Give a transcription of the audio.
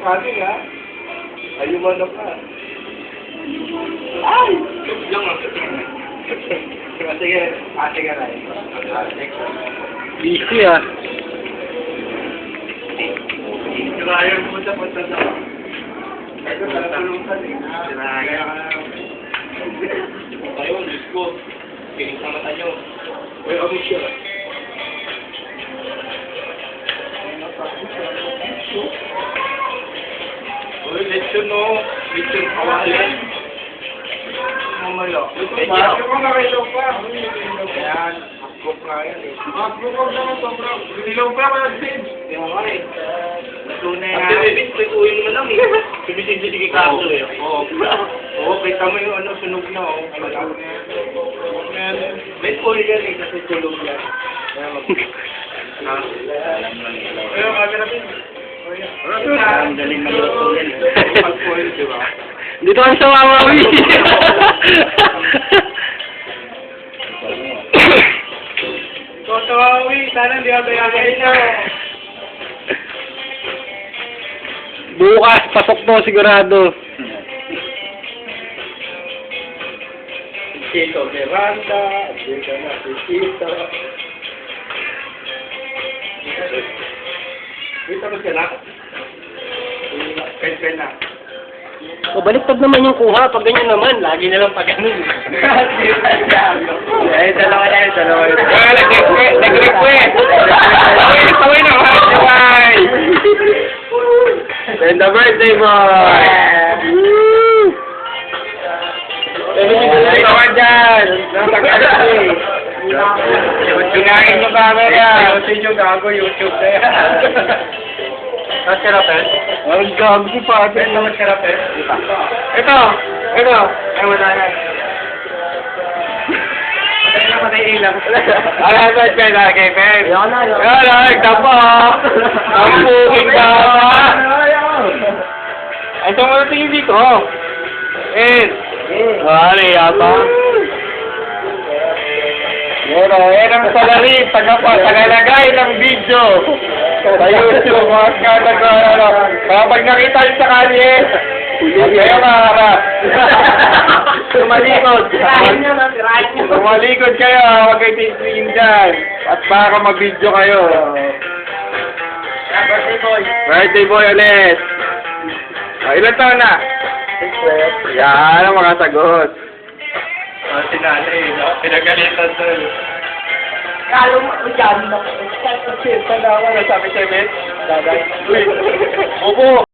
saging, ha? Ayumano ka. Ay! Yung sige, ate ka na. Busy ah. Kaya mo sa pagtanda. Ito pala tulungan eh. Kaya ka na. Ayun, Diyos ko. Piling sa mata nyo. Uy, ako siya. Uy, lechon no. Lechon kawalin. Mamalo. Bakit ko nga kayo pa? Ayan. Hakop nga yan eh. Hakop naman sobra. Nilaw pa ba natin? Kaya nga eh. Natunay na. Ang bibis, pituin mo lang eh. Bibis-bibis kay Kaso eh. Oo. Oo, kita mo yung ano, sunog na oh. May oil yan eh, kasi tulog yan. Pero camera din. Ang galing magluto yan. Pag-oil, di ba? Dito kami sa Wawawi. Totoawi, sana hindi ako yayain na. Bukas, pasok to sigurado. Tito Miranda, dito na si Tito. Dito ba sila? Pen na. O, baliktad naman yung kuha. Pag ganyan naman, lagi nilang pag ganun. Ay, dalawa na yun, dalawa na yun. Nag-request. Tawin na, Hawaii. And the birthday boy. Ikaw ka dyan. Tunahin yung camera. YouTube yung gago, YouTube na yan. Ang sarapin? Ang gabi pa. Ang sarapin? Ito. Ay, wala na. Patay ilang. Alam ka na kay Ben. Yan na. Tapa. Ang buking tapa. Ay, saan mo natin dito? Wala yata. Yan ang salari. Tagalagay ng video. Sa YouTube, mga kalagay. Kapag nakita nyo sa kalye, kayo maharap. Tumalikod. Tumalikod kayo, huwag kayo titingin dyan. At baka mag-video kayo. Birthday boy. Birthday boy ulit. Ilan taon na? Yan ang mga sagot. Si nanay, pinagalitan sa... Kalo mo dyan, Sabi sa Ben, daday. Opo.